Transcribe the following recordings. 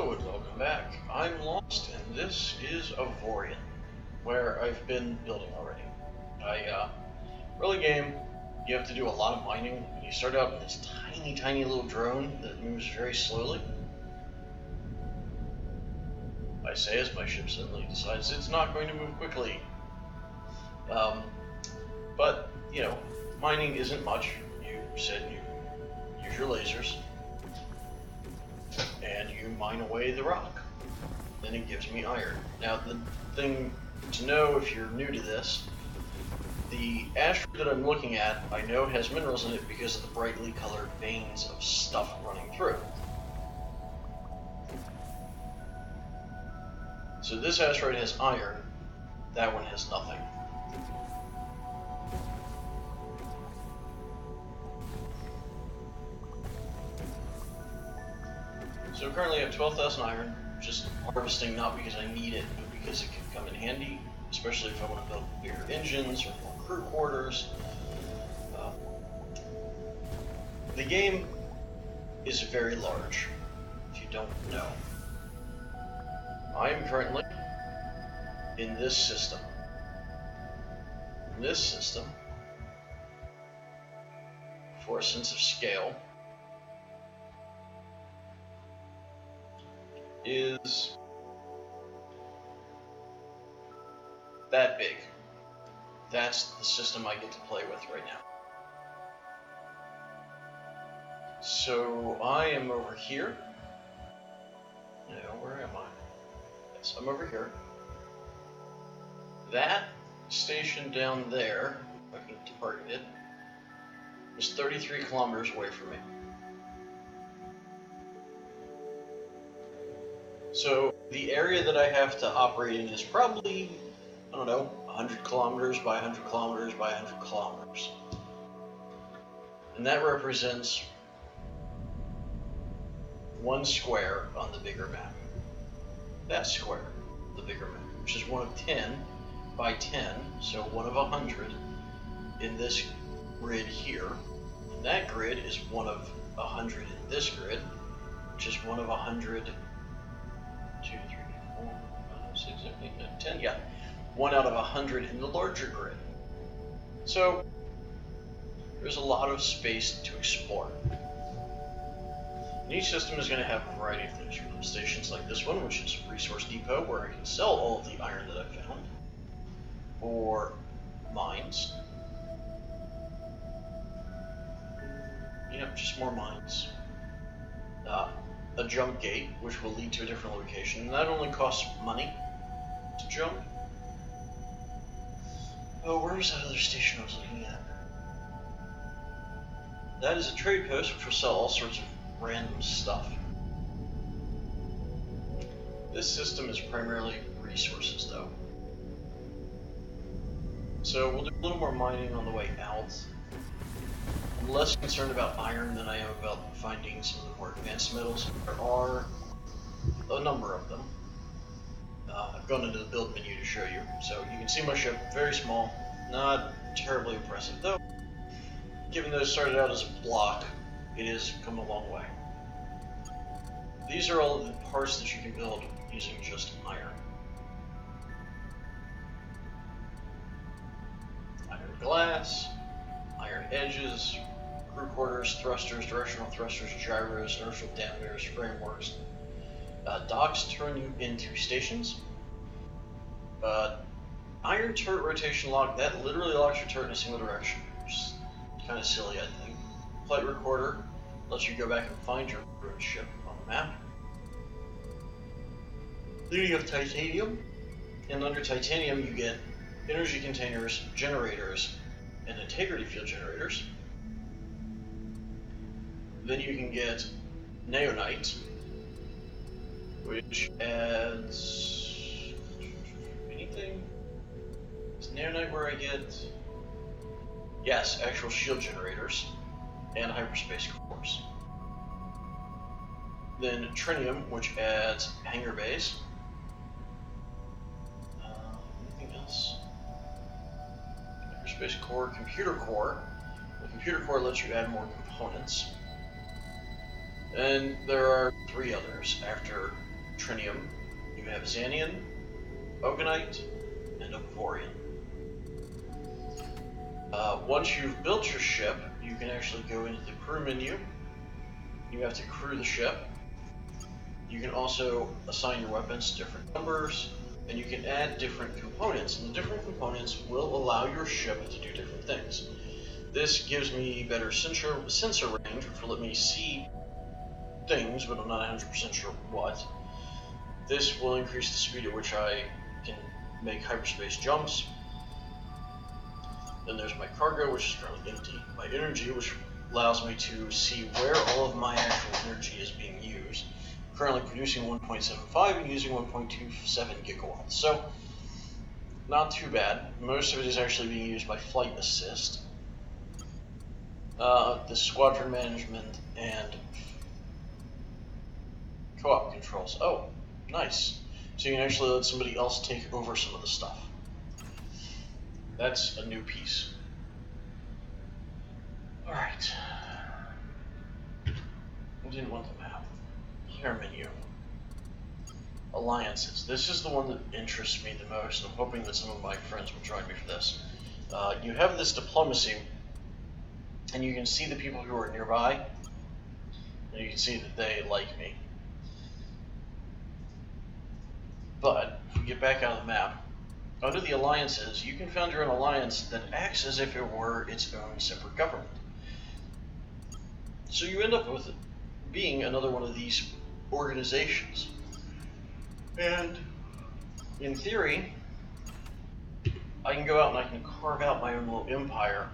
Hello and welcome back. I'm Lost and this is Avorion, where I've been building already. Early game, you have to do a lot of mining. You start out in this tiny little drone that moves very slowly. I say as my ship suddenly decides it's not going to move quickly. But, you know, mining isn't much. You said you use your lasers, and you mine away the rock. Then it gives me iron. Now, the thing to know if you're new to this, the asteroid that I'm looking at, I know has minerals in it because of the brightly colored veins of stuff running through. So this asteroid has iron, that one has nothing. So currently I have 12,000 iron, just harvesting not because I need it, but because it can come in handy, especially if I want to build bigger engines or more crew quarters. The game is very large, if you don't know. I am currently in this system. This system, for a sense of scale, is that big. That's the system I get to play with right now. So I am over here. No, where am I? Yes, I'm over here. That station down there, if I can target it, is 33 kilometers away from me. So the area that I have to operate in is probably, I don't know, 100 kilometers by 100 kilometers by 100 kilometers. And that represents one square on the bigger map. That square, the bigger map, which is one of 10 by 10, so one of 100 in this grid here. And that grid is one of 100 in this grid, which is one of 100. 2, 3, 4, 5, 6, 7, 8, 9, 10, yeah. 1 out of 100 in the larger grid. So, there's a lot of space to explore. And each system is going to have a variety of things. You have stations like this one, which is Resource Depot, where I can sell all of the iron that I've found. Or mines. Yep, just more mines. A jump gate, which will lead to a different location. And that only costs money to jump. Oh, where was that other station I was looking at? That is a trade post, which will sell all sorts of random stuff. This system is primarily resources, though. So we'll do a little more mining on the way out. I'm less concerned about iron than I am about finding some of the more advanced metals. There are a number of them. I've gone into the build menu to show you. So you can see my ship, very small, not terribly impressive, though. Given that it started out as a block, it has come a long way. These are all of the parts that you can build using just iron. Iron glass, iron edges, crew quarters, thrusters, directional thrusters, gyros, inertial dampers, frameworks. Docks turn you into stations. Iron turret rotation lock, that literally locks your turret in a single direction, which is kind of silly, I think. Flight recorder lets you go back and find your ruined ship on the map. Then you have titanium, and under titanium you get energy containers, generators, and integrity field generators. Then you can get neonite, which adds anything. Is neonite where I get, yes, actual shield generators and hyperspace cores. Then trinium, which adds hangar bays. Anything else? Hyperspace core, computer core. The computer core lets you add more components. And there are 3 others after trinium, you have xanium, ogonite, and Avorion. Once you've built your ship, you can actually go into the crew menu. You have to crew the ship. You can also assign your weapons to different numbers, and you can add different components, and the different components will allow your ship to do different things. This gives me better sensor range, which will let me see things, but I'm not 100% sure what. This will increase the speed at which I can make hyperspace jumps. Then there's my cargo, which is currently empty. My energy, which allows me to see where all of my actual energy is being used. I'm currently producing 1.75 and using 1.27 gigawatts. So, not too bad. Most of it is actually being used by flight assist. The squadron management and co-op controls. Oh, nice. So you can actually let somebody else take over some of the stuff. That's a new piece. Alright. I didn't want the map. Here menu. Alliances. This is the one that interests me the most. I'm hoping that some of my friends will join me for this. You have this diplomacy, and you can see the people who are nearby, and you can see that they like me. But, if we get back out of the map, under the alliances, you can found your own alliance that acts as if it were its own separate government. So you end up with it being another one of these organizations. And, in theory, I can go out and I can carve out my own little empire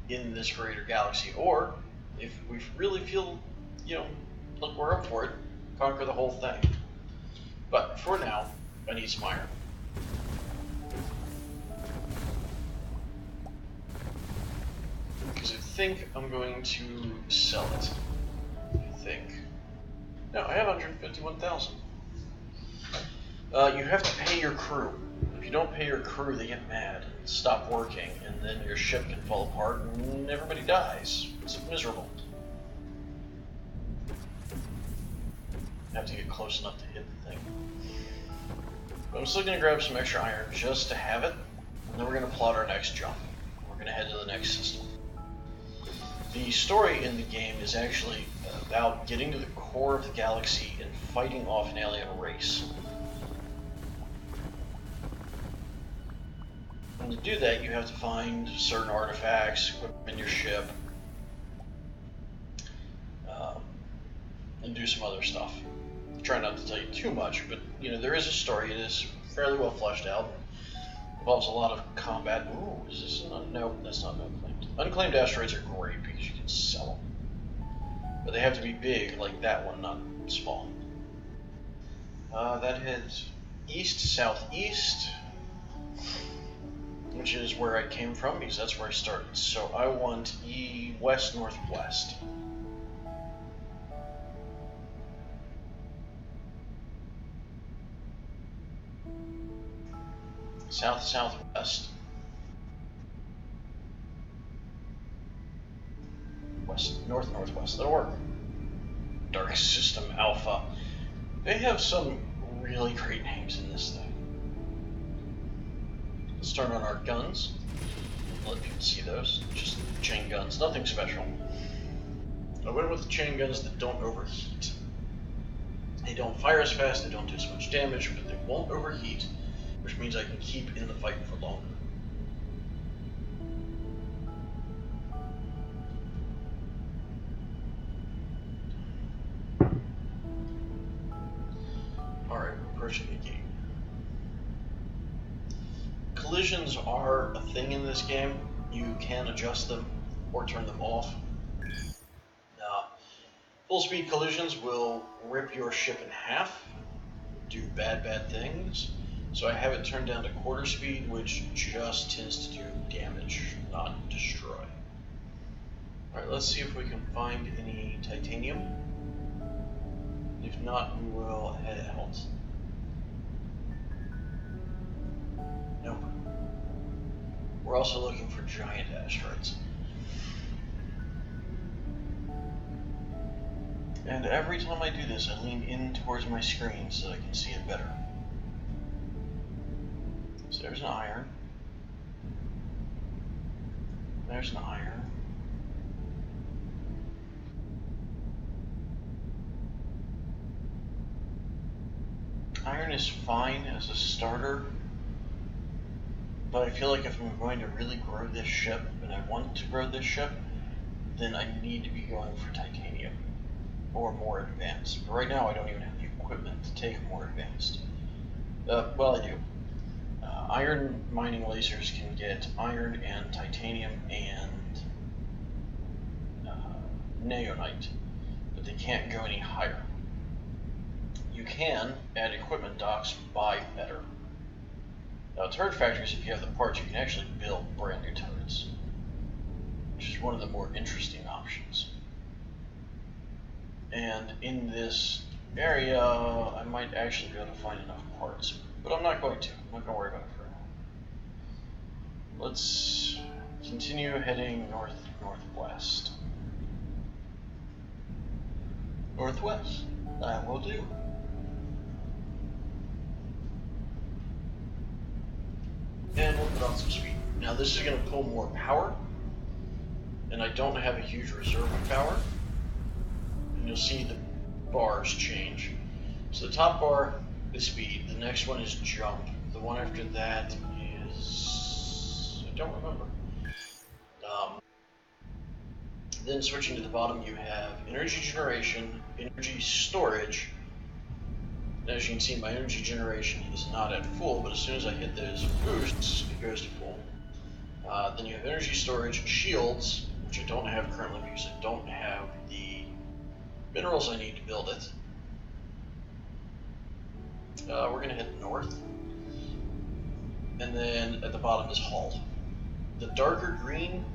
in this greater galaxy. Or, if we really feel, like we're up for it, conquer the whole thing. But, for now, I need some iron. Because I think I'm going to sell it. I think. No, I have 151,000. You have to pay your crew. If you don't pay your crew, they get mad and stop working, and then your ship can fall apart and everybody dies. It's miserable. I have to get close enough to hit the thing. But I'm still going to grab some extra iron just to have it, and then we're going to plot our next jump. We're going to head to the next system. The story in the game is actually about getting to the core of the galaxy and fighting off an alien race. And to do that, you have to find certain artifacts, equip in your ship, and do some other stuff. I try not to tell you too much, but there is a story. It is fairly well fleshed out. Involves a lot of combat. Ooh, is this no, that's not unclaimed. Unclaimed asteroids are great because you can sell them. But they have to be big, like that one, not small. That heads east-southeast, which is where I came from, because that's where I started. So I want west-northwest. South-southwest. North-northwest. That'll work. Dark System Alpha. They have some really great names in this thing. Let's turn on our guns. Let people see those. Just chain guns. Nothing special. I went with the chain guns that don't overheat. They don't fire as fast, they don't do as much damage, but they won't overheat, which means I can keep in the fight for longer. Alright, we're approaching the gate. Collisions are a thing in this game. You can adjust them or turn them off. Full speed collisions will rip your ship in half, do bad things. So I have it turned down to quarter speed, which just tends to do damage, not destroy. Alright, let's see if we can find any titanium. If not, we will head out. Nope. We're also looking for giant asteroids. And every time I do this, I lean in towards my screen so that I can see it better. So there's an iron. There's an iron. Iron is fine as a starter, but I feel like if I'm going to really grow this ship, and I want to grow this ship, then I need to be going for titanium or more advanced. But right now I don't even have the equipment to take more advanced. Well, I do. Iron mining lasers can get iron and titanium and neonite, but they can't go any higher. You can add equipment docks, buy better. Now, turret factories, if you have the parts, you can actually build brand new turrets, which is one of the more interesting options. And in this area, I might actually be able to find enough parts, but I'm not going to. I'm not going to worry about it for now. Let's continue heading northwest. Northwest, that will do. And we'll put on some speed. Now this is going to pull more power, and I don't have a huge reserve of power. And you'll see the bars change. So the top bar is speed, the next one is jump, the one after that is... I don't remember. Then switching to the bottom you have energy generation, energy storage. As you can see, my energy generation is not at full, but as soon as I hit those boosts, it goes to full. Then you have energy storage, shields, which I don't have currently because I don't have the minerals I need to build it. We're going to head north. And then at the bottom is hull. The darker green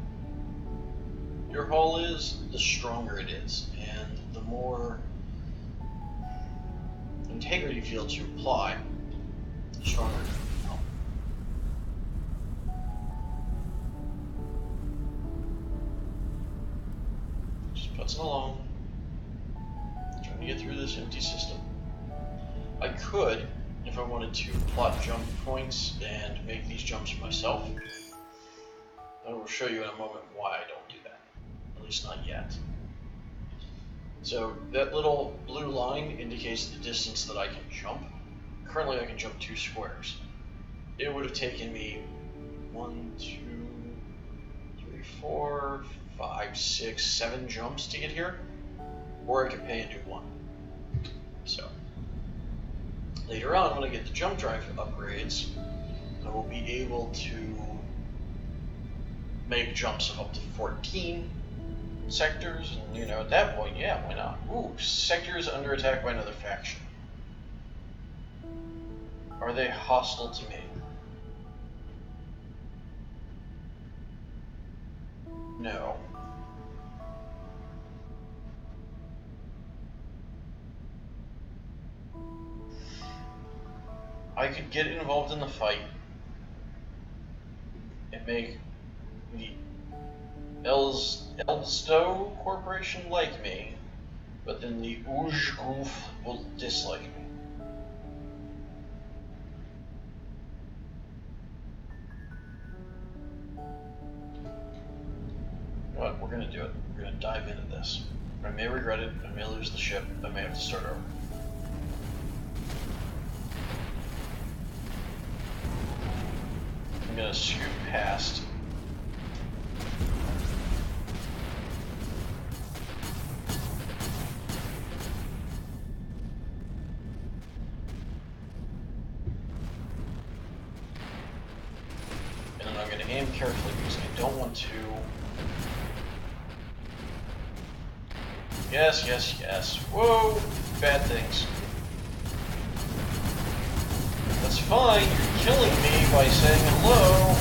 your hull is, the stronger it is, and the more integrity fields you apply, the stronger it will become. Just putzing along, trying to get through this empty system. I could, if I wanted to, plot jump points and make these jumps myself. I will show you in a moment why I don't do that, at least not yet. So that little blue line indicates the distance that I can jump. Currently I can jump 2 squares. It would have taken me 1, 2, 3, 4, 5, 6, 7 jumps to get here, or I could pay and do 1. So later on, when I get the jump drive upgrades, I will be able to make jumps of up to 14 sectors, and you know, at that point, yeah, why not? Ooh, sectors under attack by another faction. Are they hostile to me? No. I could get involved in the fight and make the Elstow Corporation like me, but then the Ujgoof will dislike me. You know what? We're gonna do it. We're gonna dive into this. I may regret it, I may lose the ship, I may have to start over. I'm gonna scoot past. And then I'm gonna aim carefully because I don't want to. Yes, yes, yes. Whoa! Bad things. That's fine, you're killing me by saying hello.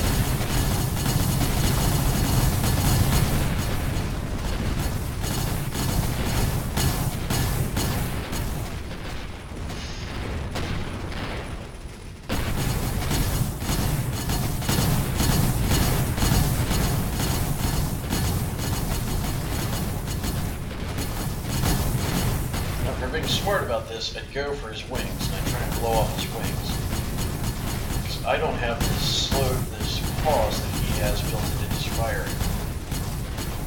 smart about this, I'd go for his wings, and I'd try and blow off his wings. Because I don't have this pause that he has built into his firing.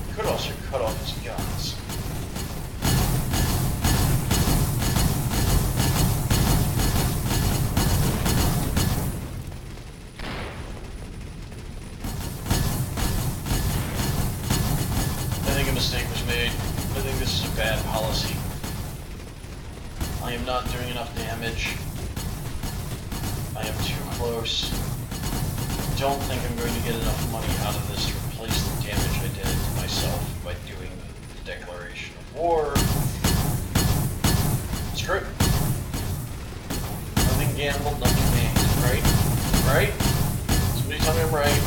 I could also cut off his guns. I think a mistake was made. I think this is a bad policy. I am not doing enough damage. I am too close. I don't think I'm going to get enough money out of this to replace the damage I did to myself by doing the declaration of war. Screw it. Nothing gambled, nothing gained. Right? Right? Somebody tell me I'm right.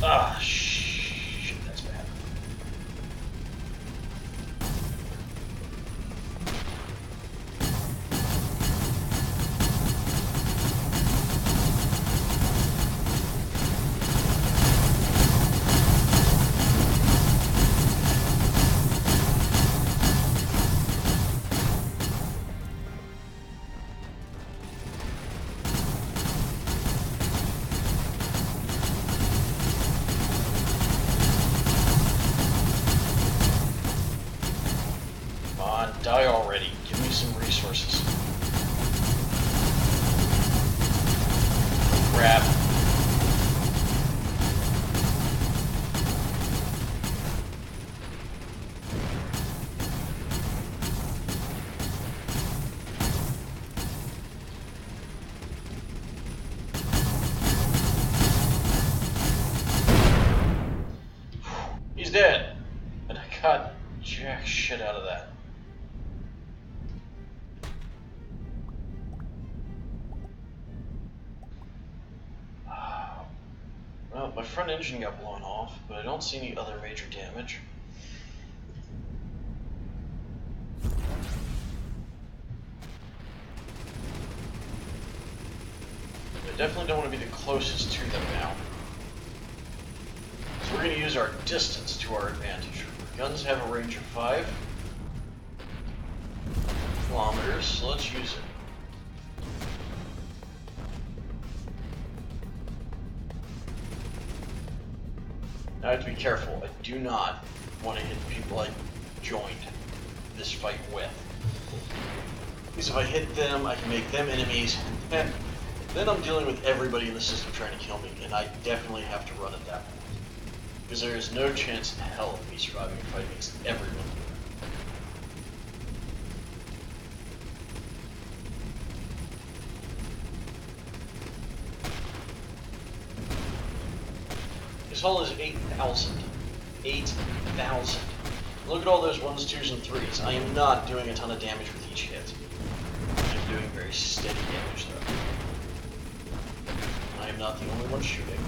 Ah, shit, that's bad. Die already. Give me some resources. Crap. He's dead. And I got jack shit out of that. Well, my front engine got blown off, but I don't see any other major damage. I definitely don't want to be the closest to them now. So we're going to use our distance to our advantage. Guns have a range of 5 kilometers, so let's use it. Now I have to be careful. I do not want to hit people I joined this fight with. Because if I hit them, I can make them enemies, and then I'm dealing with everybody in the system trying to kill me, and I definitely have to run at that point. Because there is no chance in hell of me surviving a fight against everyone. This hull is 8,000. 8,000. Look at all those 1s, 2s, and 3s. I am not doing a ton of damage with each hit. I'm doing very steady damage though. I am not the only one shooting.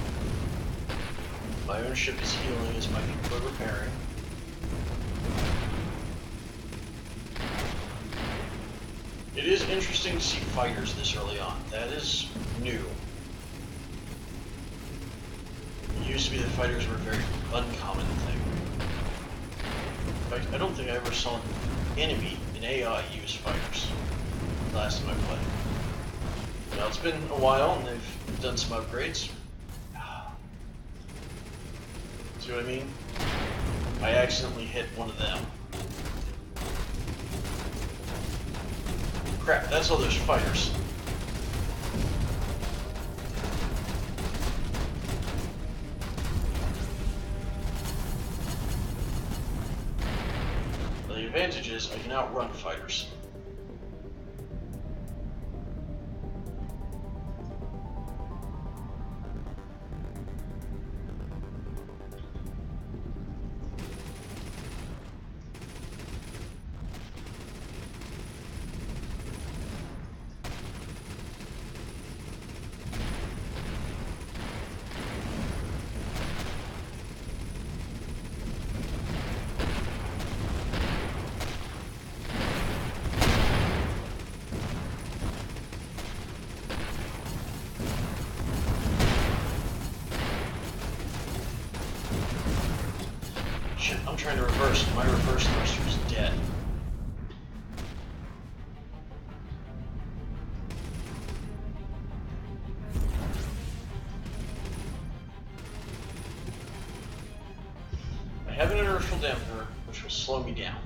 My own ship is healing as my people are repairing. It is interesting to see fighters this early on. That is new. It used to be that fighters were a very uncommon thing. In fact, I don't think I ever saw an enemy in AI use fighters last time I played. Now it's been a while and they've done some upgrades. See what I mean? I accidentally hit one of them. Crap, that's all those fighters. The advantage is I can outrun fighters. trying to reverse, and my reverse thruster is dead. I have an inertial dampener, which will slow me down.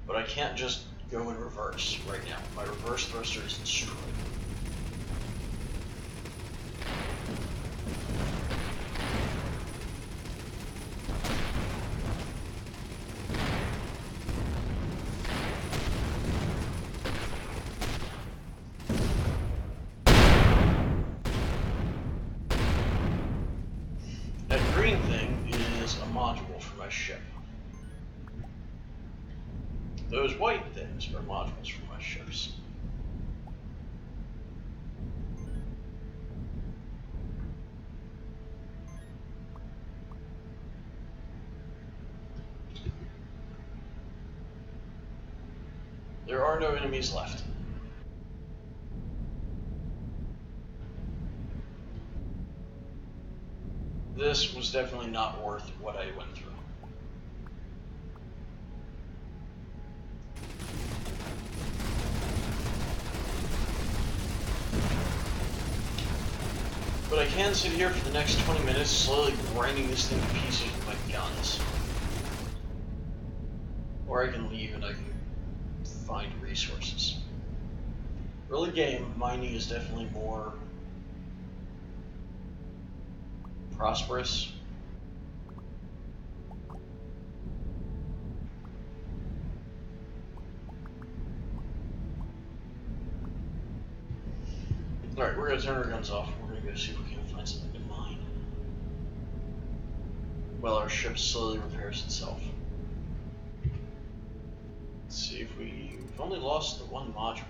But I can't just go in reverse right now. My reverse thruster is destroyed. That green thing is a module for my ship. Those white things are modules for my ships. There are no enemies left. This was definitely not worth what I went through. But I can sit here for the next 20 minutes slowly grinding this thing to pieces with my guns. Or I can leave and I can find resources. Early game, mining is definitely more prosperous. Alright, we're going to turn our guns off. We're going to go see if we can find something to mine. While our ship slowly repairs itself. Let's see if we've only lost the one module.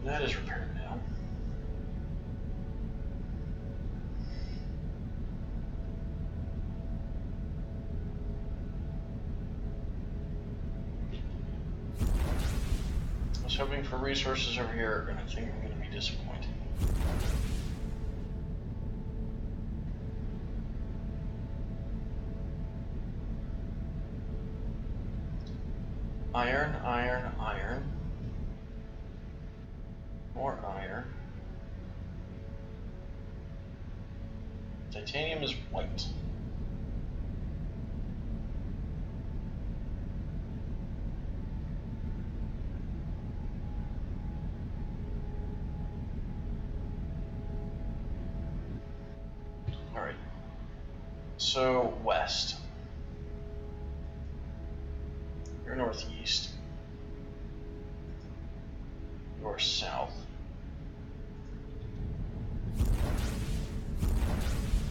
That is repaired now. I was hoping for resources over here, and I think I'm going to be disappointed. Iron, iron, iron. More iron. Titanium is white. Alright. So, west. You're northeast. You're south.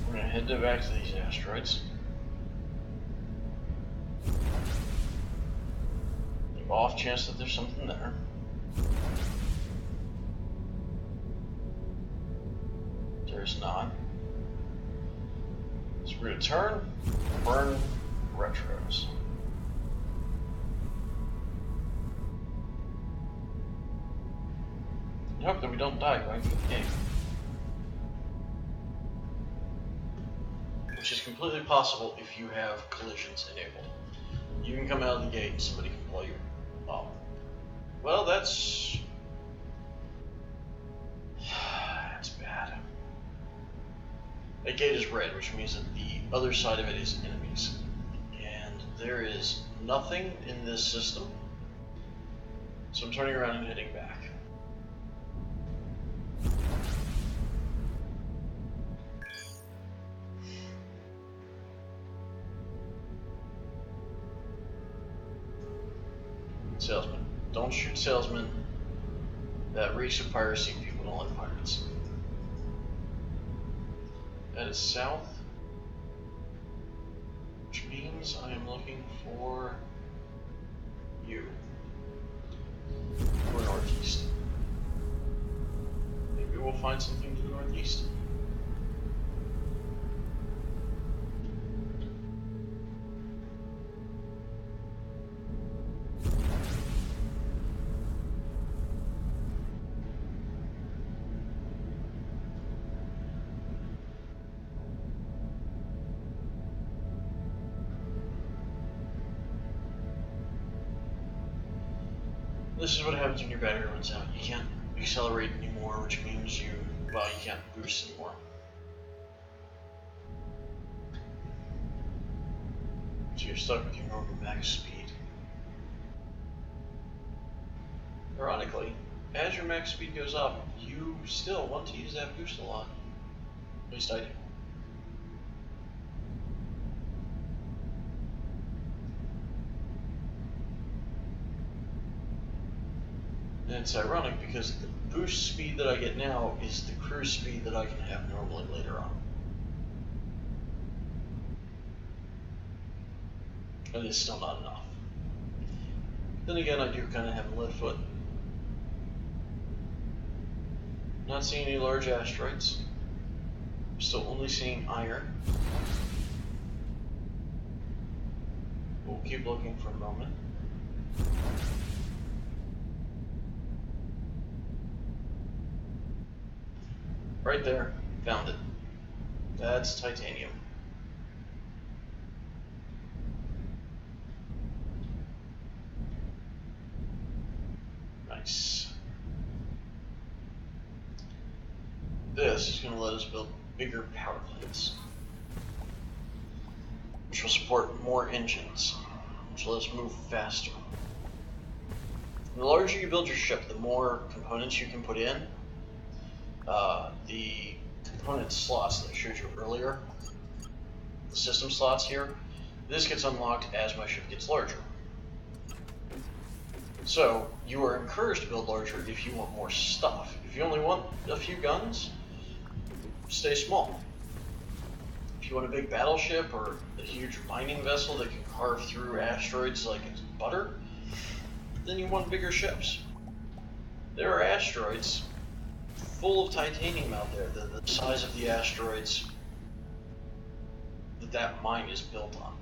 We're going to head back to these asteroids. The off chance that there's something there. There's not. So we're going to turn, burn retros. And hope that we don't die going through the game. Which is completely possible if you have collisions enabled. You can come out of the gate and somebody can blow you up. Well, that's bad. That gate is red, which means that the other side of it is enemies. And there is nothing in this system. So I'm turning around and heading back. Salesman. Don't shoot salesmen. That reeks of piracy. People don't like pirates. That is south. Which means I am looking for you. Or northeast. Maybe we'll find something to the northeast. This is what happens when your battery runs out. You can't accelerate anymore, which means you can't boost anymore. So you're stuck with your normal max speed. Ironically, as your max speed goes up, you still want to use that boost a lot. At least I do. And it's ironic because the boost speed that I get now is the cruise speed that I can have normally later on. And it's still not enough. Then again, I do kind of have a lead foot. Not seeing any large asteroids. Still only seeing iron. We'll keep looking for a moment. Right there, found it. That's titanium. Nice. This is going to let us build bigger power plants, which will support more engines, which will let us move faster. And the larger you build your ship, the more components you can put in. The component slots that I showed you earlier, the system slots here, this gets unlocked as my ship gets larger. So you are encouraged to build larger if you want more stuff. If you only want a few guns, stay small. If you want a big battleship or a huge mining vessel that can carve through asteroids like it's butter, then you want bigger ships. There are asteroids full of titanium out there, the size of the asteroids that mine is built on.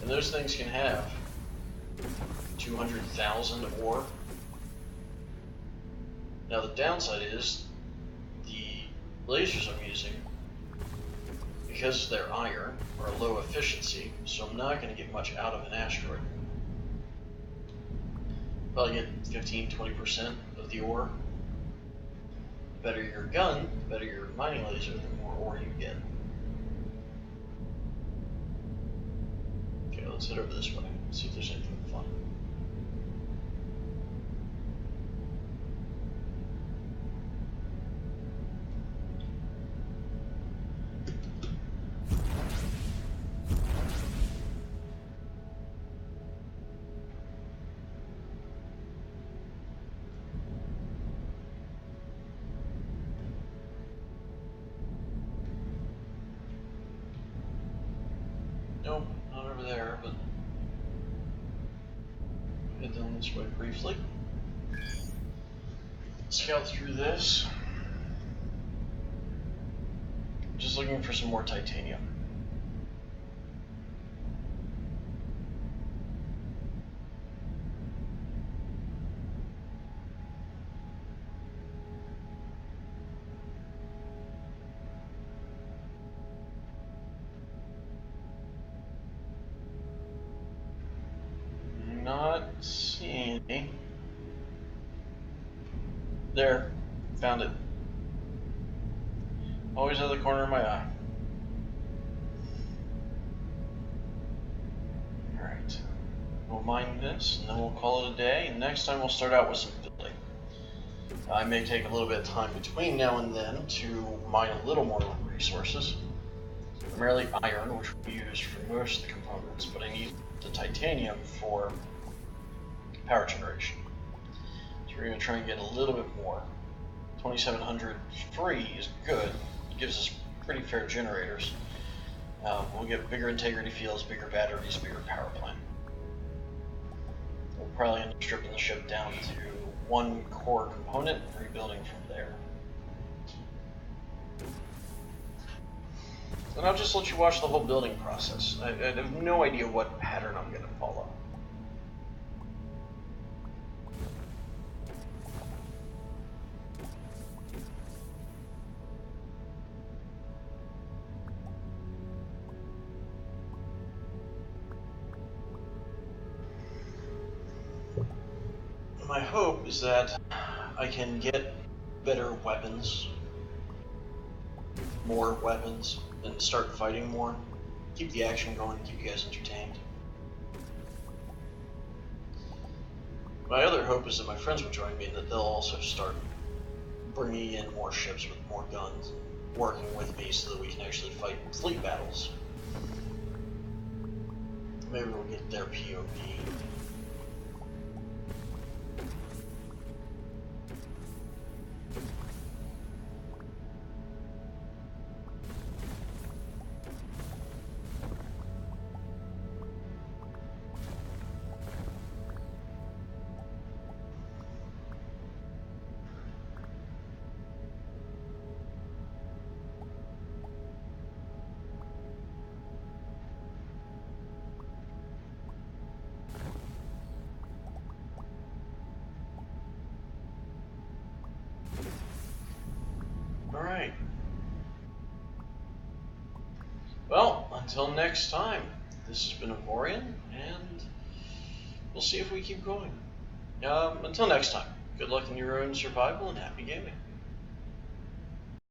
And those things can have 200,000 ore. Now the downside is the lasers I'm using, because they're iron, are low efficiency, so I'm not going to get much out of an asteroid. Probably get 15-20% of the ore. The better your gun, the better your mining laser, the more ore you get. Okay, let's head over this way, see if there's anything fun. Nope, not over there, but head down this way briefly. Scout through this. Just looking for some more titanium. Not seeing any. There, found it. Always out of the corner of my eye. Alright, we'll mine this and then we'll call it a day, and next time we'll start out with some building. I may take a little bit of time between now and then to mine a little more resources. Primarily iron, which we use for most of the components, but I need the titanium for power generation. So we're going to try and get a little bit more. 2700 free is good. It gives us pretty fair generators. We'll get bigger integrity fields, bigger batteries, bigger power plant. We'll probably end up stripping the ship down to one core component and rebuilding from there. And I'll just let you watch the whole building process. I have no idea what pattern I'm going to follow. my hope is that I can get better weapons, more weapons, and start fighting more. Keep the action going, keep you guys entertained. My other hope is that my friends will join me and that they'll also start bringing in more ships with more guns and working with me so that we can actually fight fleet battles. Maybe we'll get their POV. Alright. Well, until next time, this has been Avorion, and we'll see if we keep going. Until next time, good luck in your own survival and happy gaming.